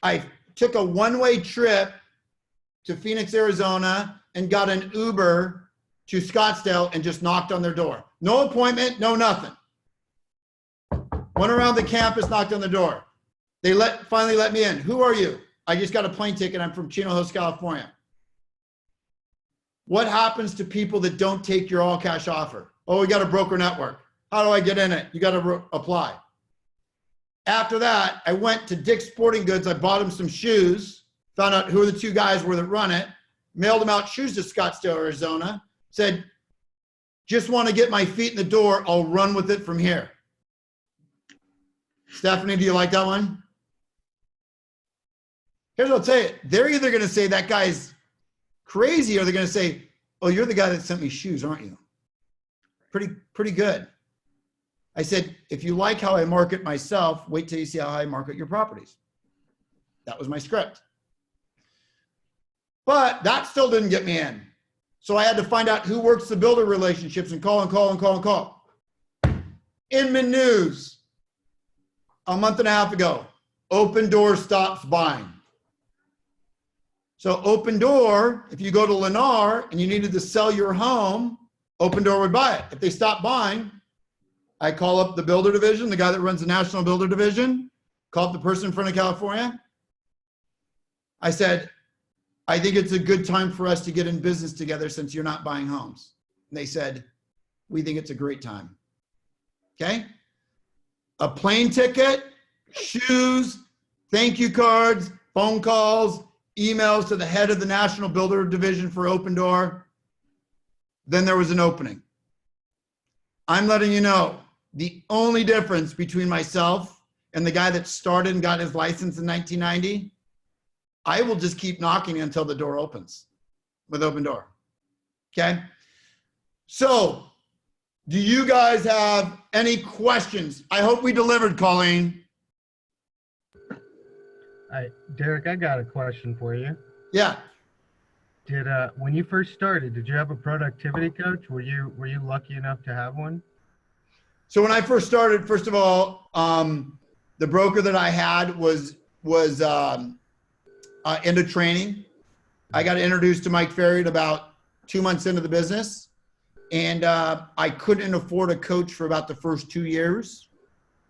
I took a one-way trip to Phoenix, Arizona, and got an Uber to Scottsdale and just knocked on their door. No appointment, no nothing. Went around the campus, knocked on the door. They finally let me in. Who are you? I just got a plane ticket. I'm from Chino Hills, California. What happens to people that don't take your all cash offer? Oh, we got a broker network. How do I get in it? You got to apply. After that, I went to Dick's Sporting Goods. I bought him some shoes, found out who the two guys were that run it, mailed them out shoes to Scottsdale, Arizona, said, just want to get my feet in the door. I'll run with it from here. Stephanie, do you like that one? Here's what I'll tell you. They're either going to say that guy's crazy or they're going to say, oh, you're the guy that sent me shoes, aren't you? Pretty good. I said, if you like how I market myself, wait till you see how I market your properties. That was my script. But that still didn't get me in. So I had to find out who works the builder relationships and call. Inman News, a month and a half ago, Open Door stops buying. So Open Door, if you go to Lennar and you needed to sell your home, Open Door would buy it. If they stop buying, I call up the builder division, the guy that runs the national builder division, call up the person in front of California. I said, I think it's a good time for us to get in business together since you're not buying homes. And they said, we think it's a great time. Okay? A plane ticket, shoes, thank you cards, phone calls, emails to the head of the national builder division for Open Door. Then there was an opening. I'm letting you know, the only difference between myself and the guy that started and got his license in 1990, I will just keep knocking until the door opens with Open Door. Okay? So, do you guys have any questions? I hope we delivered, Colleen. Derek, I got a question for you. Yeah. When you first started, did you have a productivity coach? Were you lucky enough to have one? So when I first started, first of all, the broker that I had was into training. I got introduced to Mike Ferry at about 2 months into the business, and I couldn't afford a coach for about the first 2 years.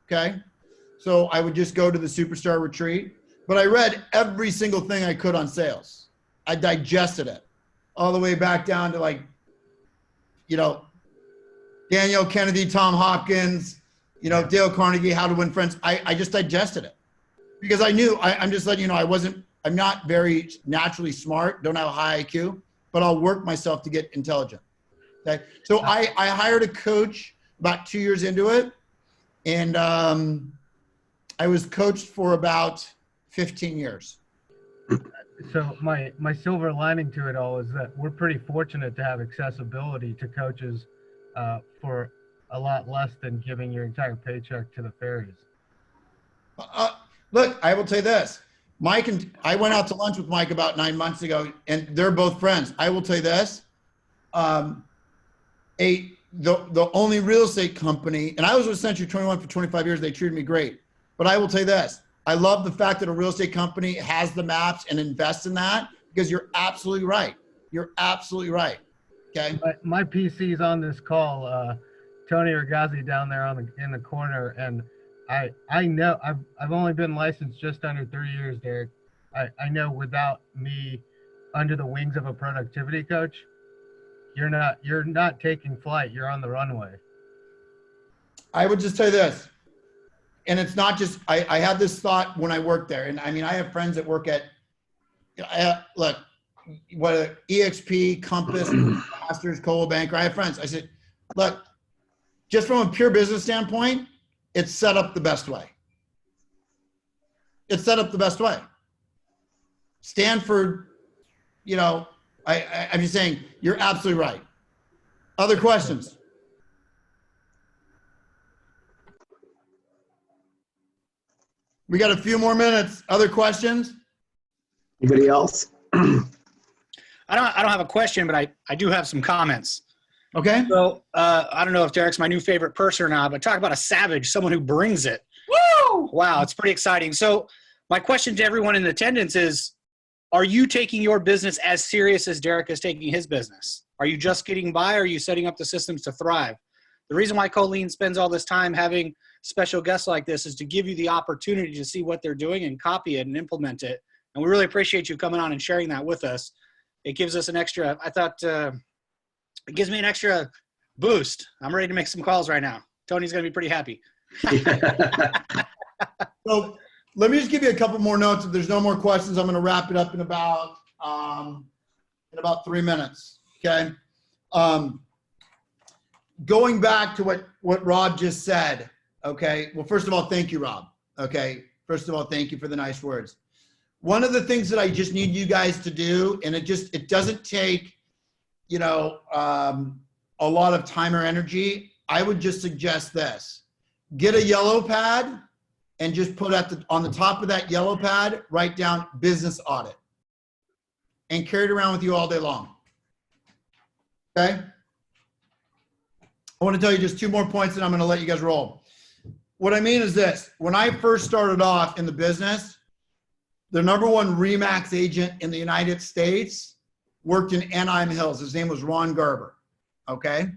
Okay, so I would just go to the Superstar Retreat, but I read every single thing I could on sales. I digested it all the way back down to, like, you know, Daniel Kennedy, Tom Hopkins, you know, Dale Carnegie, How to Win Friends. I just digested it because I knew, I'm just letting you know, I I'm not very naturally smart, don't have a high IQ, but I'll work myself to get intelligent. Okay. So I hired a coach about 2 years into it. And I was coached for about 15 years. So my silver lining to it all is that we're pretty fortunate to have accessibility to coaches for a lot less than giving your entire paycheck to the fairies. Look, I will tell you this. Mike and I went out to lunch with Mike about 9 months ago, and they're both friends. I will tell you this. The only real estate company, and I was with Century 21 for 25 years. They treated me great. But I will tell you this. I love the fact that a real estate company has the maps and invests in that, because you're absolutely right. You're absolutely right. Okay. My PC's on this call, Tony Ragazzi down there in the corner, and I know I've only been licensed just under 3 years, Derek. I know without me under the wings of a productivity coach, you're not taking flight. You're on the runway. I would just tell you this, and it's not just, I had this thought when I worked there. And I mean, I have friends that work at, look, what EXP, Compass, Masters, Coldwell Banker. I have friends. I said, look, just from a pure business standpoint, it's set up the best way. It's set up the best way. Stanford, you know, I'm just saying, you're absolutely right. Other questions? We got a few more minutes. Other questions? Anybody else? I don't have a question, but I do have some comments. Okay. So I don't know if Derek's my new favorite person or not, but talk about a savage, someone who brings it. Woo! Wow, it's pretty exciting. So my question to everyone in attendance is, are you taking your business as serious as Derek is taking his business? Are you just getting by, or are you setting up the systems to thrive? The reason why Colleen spends all this time having special guests like this is to give you the opportunity to see what they're doing and copy it and implement it. And we really appreciate you coming on and sharing that with us. It gives us an extra, it gives me an extra boost. I'm ready to make some calls right now. Tony's going to be pretty happy. So let me just give you a couple more notes. If there's no more questions, I'm going to wrap it up in about 3 minutes. Okay. Going back to what Rob just said. Okay. Well, first of all, thank you, Rob. Okay. First of all, thank you for the nice words. One of the things that I just need you guys to do, and it doesn't take, you know, a lot of time or energy. I would just suggest this: get a yellow pad and just put on the top of that yellow pad, write down business audit, and carry it around with you all day long. Okay. I want to tell you just 2 more points, and I'm going to let you guys roll. What I mean is this: when I first started off in the business, the #1 RE/MAX agent in the United States worked in Anaheim Hills. His name was Ron Garber. Okay.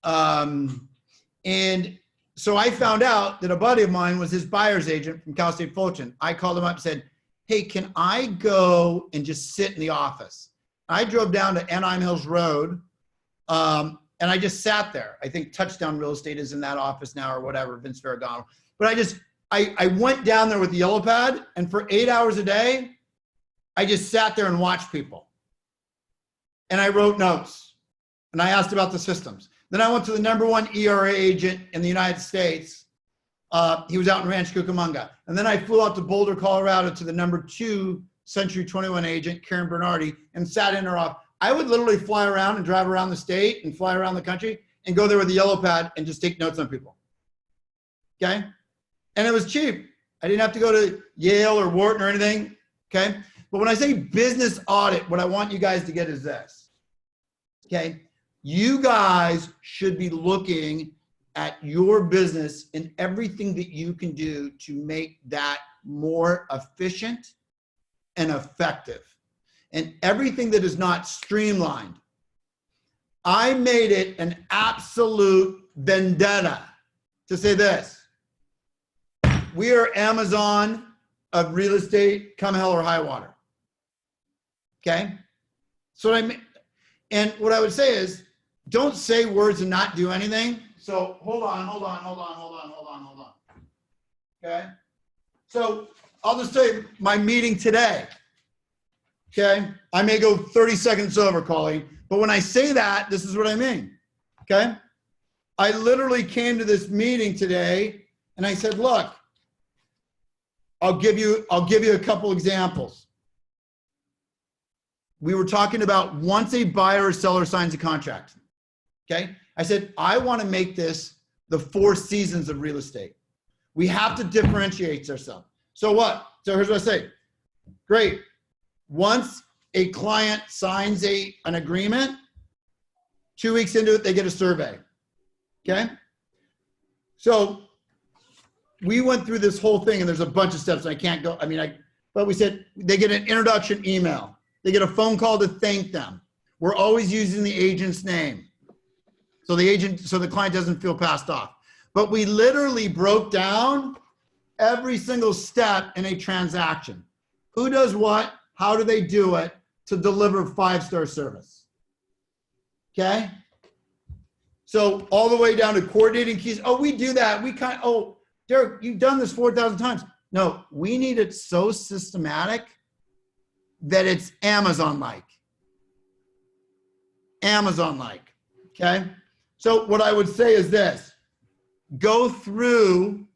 And so I found out that a buddy of mine was his buyer's agent from Cal State Fulton. I called him up and said, hey, can I go and just sit in the office? I drove down to Anaheim Hills Road, and I just sat there. I think Touchdown Real Estate is in that office now or whatever, Vince Ferragamo. But I went down there with the yellow pad, and for 8 hours a day, I just sat there and watched people. And I wrote notes, and I asked about the systems. Then I went to the #1 ERA agent in the United States. He was out in Ranch Cucamonga. And then I flew out to Boulder, Colorado to the #2 Century 21 agent, Karen Bernardi, and sat in her office. I would literally fly around and drive around the state and fly around the country and go there with a yellow pad and just take notes on people. Okay? And it was cheap. I didn't have to go to Yale or Wharton or anything. Okay? But when I say business audit, what I want you guys to get is this. Okay? You guys should be looking at your business and everything that you can do to make that more efficient and effective. And everything that is not streamlined. I made it an absolute vendetta to say this: we are Amazon of real estate, come hell or high water. Okay? So and what I would say is, don't say words and not do anything. So hold on. Okay? So I'll just tell you my meeting today. Okay. I may go 30 seconds over, Colleen, but when I say that, this is what I mean. Okay. I literally came to this meeting today and I said, look, I'll give you a couple examples. We were talking about once a buyer or seller signs a contract. Okay. I said, I want to make this the 4 seasons of real estate. We have to differentiate ourselves. So what? So here's what I say. Great. Once a client signs an agreement, 2 weeks into it, they get a survey. Okay. So we went through this whole thing and there's a bunch of steps. And I can't go. But we said they get an introduction email. They get a phone call to thank them. We're always using the agent's name. So the client doesn't feel passed off. But we literally broke down every single step in a transaction. Who does what? How do they do it to deliver 5-star service? Okay. So all the way down to coordinating keys. Oh, we do that. Derek, you've done this 4,000 times. No, we need it so systematic that it's Amazon-like. Amazon-like. Okay. So what I would say is this. Go through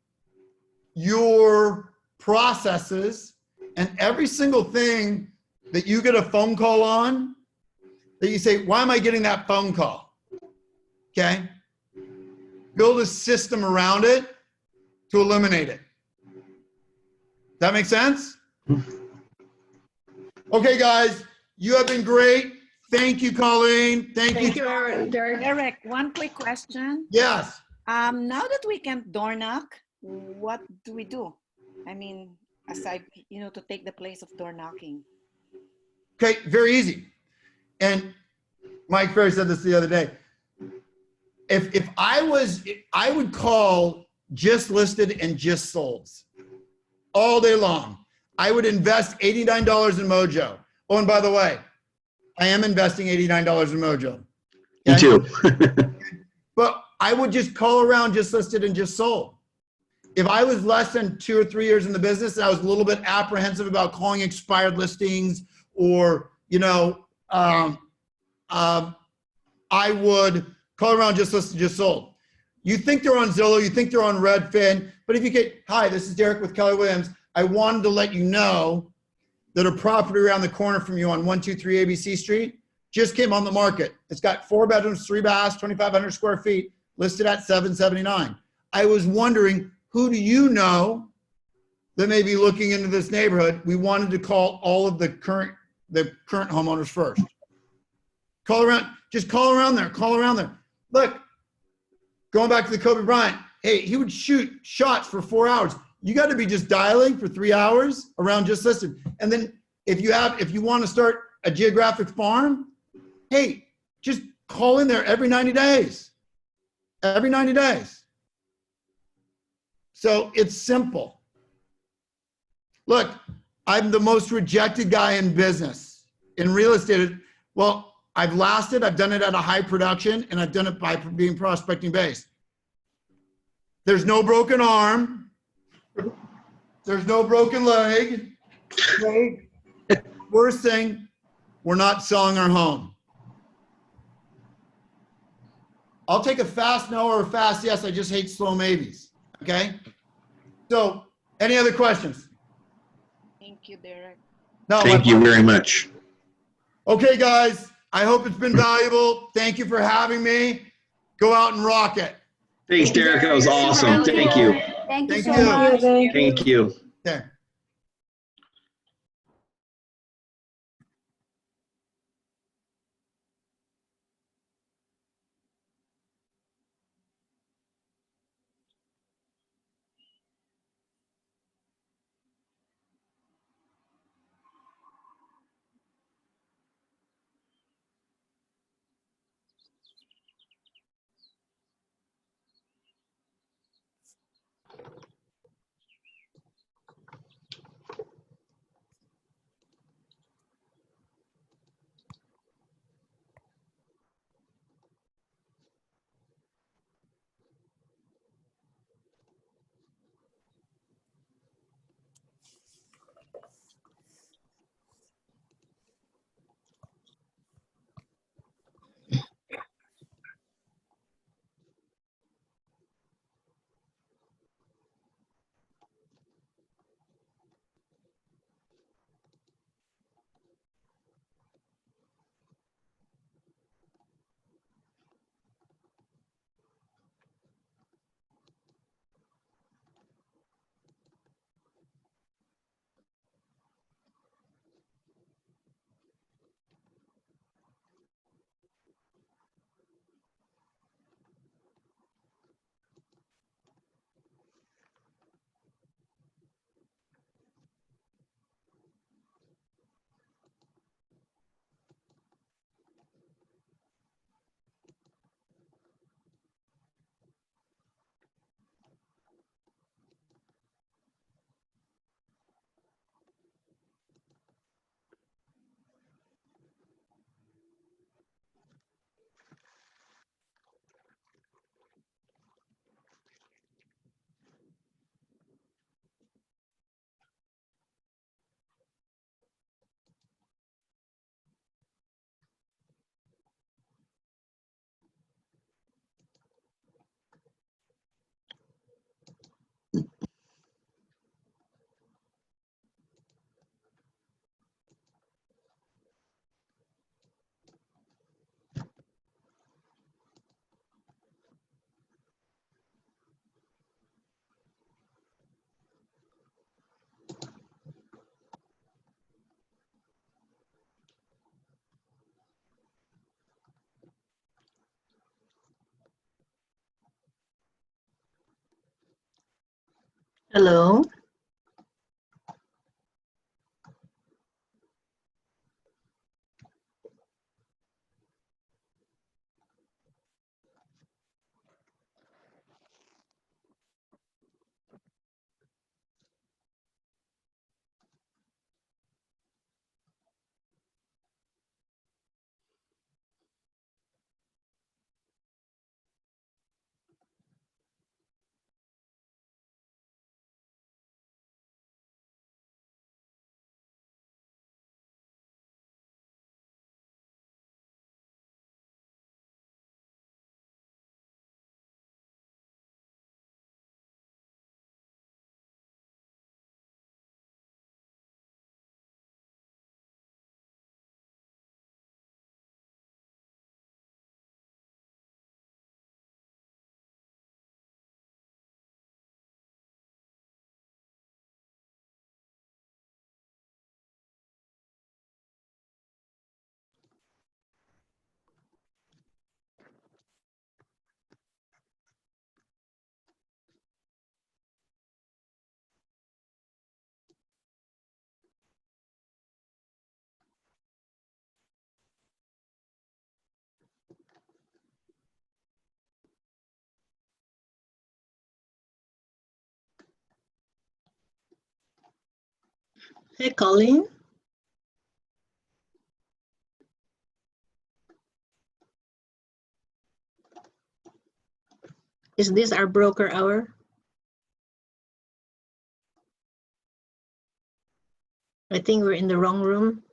your processes and every single thing that you get a phone call on, that you say, why am I getting that phone call? Okay. Build a system around it to eliminate it. That make sense? Okay, guys, you have been great. Thank you, Colleen. Thank you, Aaron. Derek. Derek, one quick question. Yes. Now that we can door knock, what do we do? I mean, aside, to take the place of door knocking. Okay, very easy. And Mike Ferry said this the other day. If I would call just listed and just solds all day long. I would invest $89 in Mojo. Oh, and by the way, I am investing $89 in Mojo. Me too. But I would just call around just listed and just sold. If I was less than 2 or 3 years in the business and I was a little bit apprehensive about calling expired listings or, I would call around just listed, just sold. You think they're on Zillow, you think they're on Redfin, but if you get, hi, this is Derek with Keller Williams. I wanted to let you know that a property around the corner from you on 123 ABC Street just came on the market. It's got 4 bedrooms, 3 baths, 2,500 square feet, listed at $779. I was wondering, who do you know that may be looking into this neighborhood? We wanted to call all of the current homeowners first. Call around, just call around there, call around there. Look, going back to the Kobe Bryant, hey, he would shoot shots for 4 hours. You got to be just dialing for 3 hours around just listed. And then if you want to start a geographic farm, hey, just call in there every 90 days. Every 90 days. So it's simple. Look, I'm the most rejected guy in business. In real estate, well, I've lasted, I've done it at a high production, and I've done it by being prospecting based. There's no broken arm. There's no broken leg. Okay? Worst thing, we're not selling our home. I'll take a fast no or a fast yes. I just hate slow maybes. Okay? So, any other questions? Thank you, Derek. No, Thank you very much. Okay, guys. I hope it's been valuable. Thank you for having me. Go out and rock it. Thanks, Derek. That was awesome. Thank you. Thank you Thank so you. much. Thank you. There. Hello. Hey, Colleen. Is this our broker hour? I think we're in the wrong room.